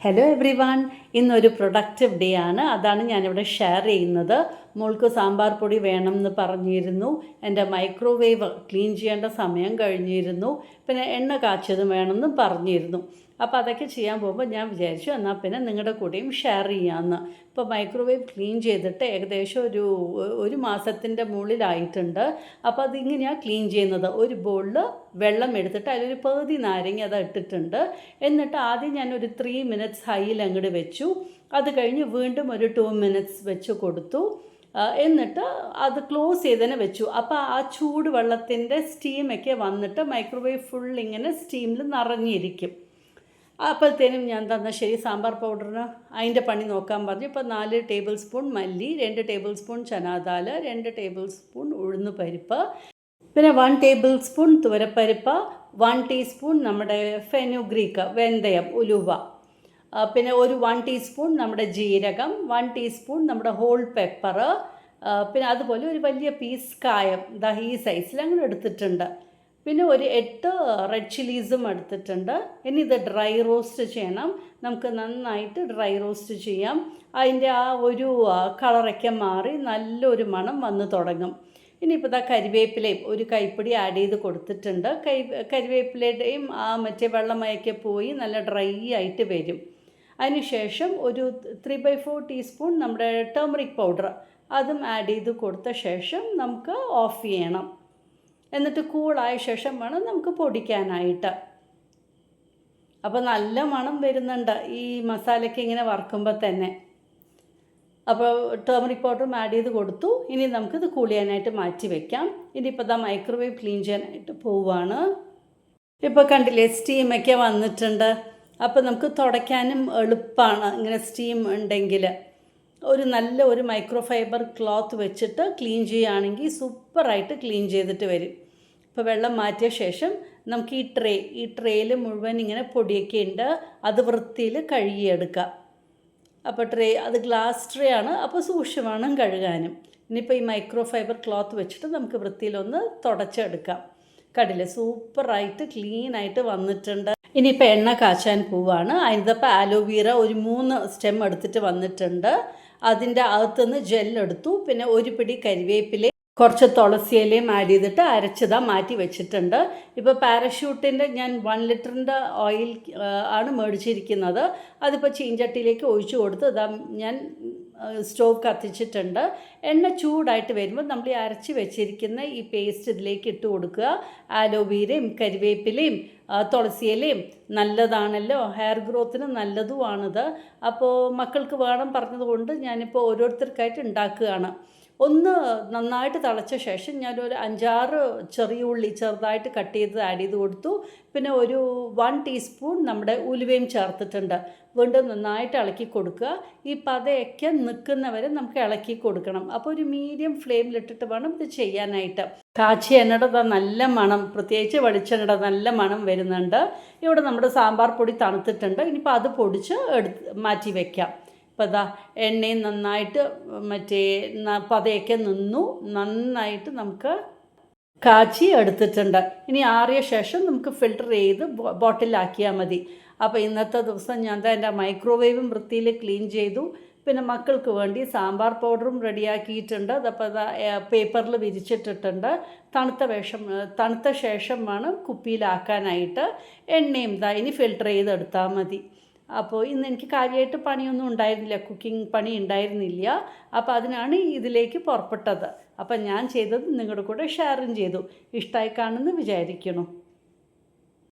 Hello every one, ഇന്നൊരു productive day ആണ്. അതാണ് ഞാനിവിടെ ഷെയർ ചെയ്യുന്നത്. മോൾക്ക് സാമ്പാർ പൊടി വേണം എന്ന് പറഞ്ഞിരുന്നു. എൻ്റെ മൈക്രോവേവ് ക്ലീൻ ചെയ്യേണ്ട സമയം കഴിഞ്ഞിരുന്നു. പിന്നെ എണ്ണ കാച്ചിയതും വേണമെന്നും പറഞ്ഞിരുന്നു. അപ്പോൾ അതൊക്കെ ചെയ്യാൻ പോകുമ്പോൾ ഞാൻ വിചാരിച്ചു എന്നാൽ പിന്നെ നിങ്ങളുടെ കൂടെയും ഷെയർ ചെയ്യാമെന്ന്. ഇപ്പോൾ മൈക്രോവേവ് ക്ലീൻ ചെയ്തിട്ട് ഏകദേശം ഒരു മാസത്തിൻ്റെ മുകളിലായിട്ടുണ്ട്. അപ്പോൾ അതിങ്ങനെയാണ് ക്ലീൻ ചെയ്യുന്നത്. ഒരു ബോളിൽ വെള്ളം എടുത്തിട്ട് അതിലൊരു പകുതി നാരങ്ങ അത് ഇട്ടിട്ടുണ്ട്. എന്നിട്ട് ആദ്യം ഞാനൊരു 3 മിനിറ്റ്സ് ഹൈയിൽ അങ്ങോട്ട് വെച്ചു. അത് കഴിഞ്ഞ് വീണ്ടും ഒരു 2 മിനിറ്റ്സ് വെച്ച് കൊടുത്തു. എന്നിട്ട് അത് ക്ലോസ് ചെയ്തതിനെ വെച്ചു. അപ്പോൾ ആ ചൂട് വെള്ളത്തിൻ്റെ സ്റ്റീമൊക്കെ വന്നിട്ട് മൈക്രോവേവ് ഫുൾ ഇങ്ങനെ സ്റ്റീമിൽ നിറഞ്ഞിരിക്കും. അപ്പോഴത്തേനും ഞാൻ ശരി സാമ്പാർ പൗഡറിന് അതിൻ്റെ പണി നോക്കാൻ പറഞ്ഞു. ഇപ്പോൾ 4 ടേബിൾ സ്പൂൺ മല്ലി, 2 table spoon chana dal, 2 table spoon ഉഴുന്ന് പരിപ്പ്, പിന്നെ 1 ടേബിൾ സ്പൂൺ തുവരപ്പരിപ്പ്, 1 ടീസ്പൂൺ നമ്മുടെ ഫെനുഗ്രീക്ക് വെന്തയം ഉലുവ, പിന്നെ ഒരു 1 ടീസ്പൂൺ നമ്മുടെ ജീരകം, 1 ടീസ്പൂൺ നമ്മുടെ ഹോൾ പെപ്പർ, പിന്നെ അതുപോലെ ഒരു വലിയ പീസ് കായം ഈ സൈസിൽ അങ്ങനെ എടുത്തിട്ടുണ്ട്. പിന്നെ ഒരു 8 റെഡ് ചില്ലീസും എടുത്തിട്ടുണ്ട്. ഇനി ഇത് ഡ്രൈ റോസ്റ്റ് ചെയ്യണം. നമുക്ക് നന്നായിട്ട് ഡ്രൈ റോസ്റ്റ് ചെയ്യാം. അതിൻ്റെ ആ ഒരു കളറൊക്കെ മാറി നല്ലൊരു മണം വന്ന് തുടങ്ങും. ഇനിയിപ്പോൾ കരിവേപ്പിലയും ഒരു കൈപ്പിടി ആഡ് ചെയ്ത് കൊടുത്തിട്ടുണ്ട്. കരിവേപ്പിലയുടെയും ആ മറ്റേ വെള്ളമയൊക്കെ പോയി നല്ല ഡ്രൈ ആയിട്ട് വരും. അതിനുശേഷം ഒരു 3/4 ടീസ്പൂൺ നമ്മുടെ ടേമറിക് പൗഡർ അതും ആഡ് ചെയ്ത് കൊടുത്ത ശേഷം നമുക്ക് ഓഫ് ചെയ്യണം. എന്നിട്ട് കൂളായ ശേഷം വേണം നമുക്ക് പൊടിക്കാനായിട്ട്. അപ്പോൾ നല്ല മണം വരുന്നുണ്ട് ഈ മസാലയ്ക്ക് ഇങ്ങനെ വറുക്കുമ്പോൾ തന്നെ. അപ്പോൾ ടേമറിക് പൗഡറും ആഡ് ചെയ്ത് കൊടുത്തു. ഇനി നമുക്കിത് കൂൾ ചെയ്യാനായിട്ട് മാറ്റി വയ്ക്കാം. ഇനിയിപ്പോൾ മൈക്രോവേവ് ക്ലീൻ ചെയ്യാനായിട്ട് പോവുകയാണ്. ഇപ്പോൾ കണ്ടില്ലേ സ്റ്റീമൊക്കെ വന്നിട്ടുണ്ട്. അപ്പോൾ നമുക്ക് തുടയ്ക്കാനും എളുപ്പമാണ് ഇങ്ങനെ സ്റ്റീം ഉണ്ടെങ്കിൽ. നല്ല ഒരു മൈക്രോ ഫൈബർ ക്ലോത്ത് വെച്ചിട്ട് ക്ലീൻ ചെയ്യുകയാണെങ്കിൽ സൂപ്പറായിട്ട് ക്ലീൻ ചെയ്തിട്ട് വരും. ഇപ്പോൾ വെള്ളം മാറ്റിയ ശേഷം നമുക്ക് ഈ ട്രേയിൽ മുഴുവൻ ഇങ്ങനെ പൊടിയൊക്കെ ഉണ്ട്. അത് വൃത്തിയിൽ കഴുകിയെടുക്കാം. അപ്പോൾ അത് ഗ്ലാസ് ട്രേ ആണ്. അപ്പോൾ സൂക്ഷിച്ച് വേണം കഴുകാനും. ഇനിയിപ്പോൾ ഈ മൈക്രോ ഫൈബർ ക്ലോത്ത് വെച്ചിട്ട് നമുക്ക് വൃത്തിയിലൊന്ന് തുടച്ചെടുക്കാം. കണ്ടില്ലേ സൂപ്പറായിട്ട് ക്ലീനായിട്ട് വന്നിട്ടുണ്ട്. ഇനിയിപ്പോൾ എണ്ണ കാച്ചാൻ പോവാണ്. അതിനിപ്പോൾ ആലോവേറ ഒരു 3 സ്റ്റെം എടുത്തിട്ട് വന്നിട്ടുണ്ട്. അതിൻ്റെ അകത്തുനിന്ന് ജെല്ലെടുത്തു. പിന്നെ ഒരു പിടി കരിവേപ്പില, കുറച്ച് തുളസിയിലയും ആഡ് ചെയ്തിട്ട് അരച്ചതാ മാറ്റി വെച്ചിട്ടുണ്ട്. ഇപ്പോൾ പാരഷൂട്ടിൻ്റെ ഞാൻ 1 ലിറ്ററിൻ്റെ ഓയിൽ ആണ് മേടിച്ചിരിക്കുന്നത്. അതിപ്പോൾ ചീഞ്ചട്ടിയിലേക്ക് ഒഴിച്ചു കൊടുത്ത് ഞാൻ സ്റ്റോവ് കത്തിച്ചിട്ടുണ്ട്. എണ്ണ ചൂടായിട്ട് വരുമ്പോൾ നമ്മൾ ഈ അരച്ച് വെച്ചിരിക്കുന്ന ഈ പേസ്റ്റ് ഇതിലേക്ക് ഇട്ട് കൊടുക്കുക. ആലോവേരയും കരിവേപ്പിലയും തുളസിയിലയും നല്ലതാണല്ലോ, ഹെയർ ഗ്രോത്തിന് നല്ലതുമാണിത്. അപ്പോൾ മക്കൾക്ക് വേണം പറഞ്ഞതുകൊണ്ട് ഞാനിപ്പോൾ ഓരോരുത്തർക്കായിട്ട് ഉണ്ടാക്കുകയാണ്. ഒന്ന് നന്നായിട്ട് തിളച്ച ശേഷം ഞാനൊരു 5-6 ചെറിയ ഉള്ളി ചെറുതായിട്ട് കട്ട് ചെയ്ത് ആഡ് ചെയ്ത് കൊടുത്തു. പിന്നെ ഒരു 1 ടീസ്പൂൺ നമ്മുടെ ഉലുവയും ചേർത്തിട്ടുണ്ട്. വീണ്ടും നന്നായിട്ട് ഇളക്കി കൊടുക്കുക. ഈ പതയൊക്കെ നിൽക്കുന്നവരെ നമുക്ക് ഇളക്കി കൊടുക്കണം. അപ്പോൾ ഒരു മീഡിയം ഫ്ലെയിമിലിട്ടിട്ട് വേണം ഇത് ചെയ്യാനായിട്ട്. കാച്ചിയ എണ്ണയുടെ നല്ല മണം, പ്രത്യേകിച്ച് വെളിച്ചെണ്ണയുടെ നല്ല മണം വരുന്നുണ്ട്. ഇവിടെ നമ്മുടെ സാമ്പാർ പൊടി തണുത്തിട്ടുണ്ട്. ഇനിയിപ്പോൾ അത് പൊടിച്ച് മാറ്റി വയ്ക്കാം. ഇപ്പോൾ എണ്ണയും നന്നായിട്ട് പതയൊക്കെ നിന്നു. നന്നായിട്ട് നമുക്ക് കാച്ചി എടുത്തിട്ടുണ്ട്. ഇനി ആറിയ ശേഷം നമുക്ക് ഫിൽട്ടർ ചെയ്ത് ബോട്ടിലാക്കിയാൽ മതി. അപ്പോൾ ഇന്നത്തെ ദിവസം ഞാൻ എൻ്റെ മൈക്രോവേവും വൃത്തിയിൽ ക്ലീൻ ചെയ്തു. പിന്നെ മക്കൾക്ക് വേണ്ടി സാമ്പാർ പൗഡറും റെഡിയാക്കിയിട്ടുണ്ട്. അതപ്പോൾ പേപ്പറിൽ വിരിച്ചിട്ടിട്ടുണ്ട്. തണുത്ത ശേഷം വേണം കുപ്പിയിലാക്കാനായിട്ട്. എണ്ണയും ഇനി ഫിൽട്ടർ ചെയ്തെടുത്താൽ മതി. അപ്പോൾ ഇന്ന് എനിക്ക് കാര്യമായിട്ട് പണിയൊന്നും ഉണ്ടായിരുന്നില്ല, കുക്കിംഗ് പണി ഉണ്ടായിരുന്നില്ല. അപ്പോൾ അതിനാണ് ഇതിലേക്ക് പുറപ്പെട്ടത്. അപ്പം ഞാൻ ചെയ്തത് നിങ്ങളുടെ കൂടെ ഷെയറും ചെയ്തു. ഇഷ്ടമായി കാണുമെന്ന് വിചാരിക്കുന്നു.